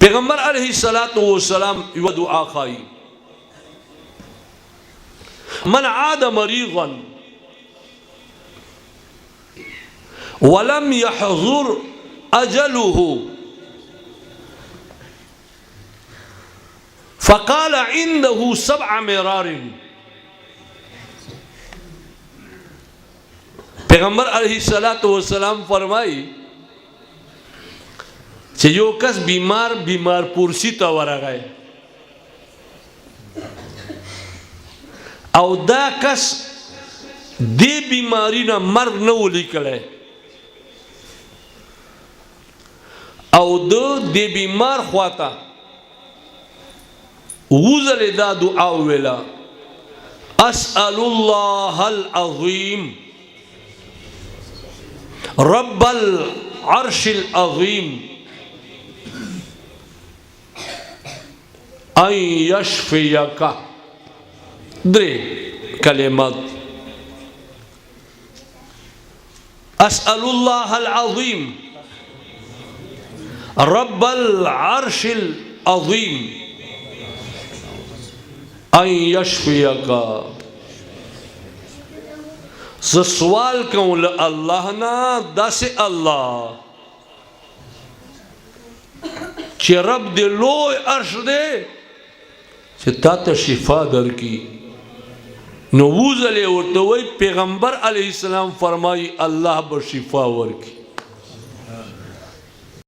پیغمبر علیہ السلام یو دعا خائی من عاد مریضا ولم يحضر اجله فقال عنده 7 مرار. پیغمبر علیہ السلام فرمائی چې یو کس بیمار پورسی ته ورغی او دا کس دی بیماری نه مرګ نه ولیکلی او د بیمار خواته وزل دا دعا ویلا اسأل الله العظیم رب العرش العظیم ان یشفیک. درې کلمات اسأل الله العظیم رب العرش العظیم ان یشفیک. ز سوال کوم له الله نه داسې الله چې رب دې لوی عرش دې چې تا ته شفا درکړي. نو وزلې ورته وای پیغمبر علیه السلام فرمایي الله به شفا ورکړي.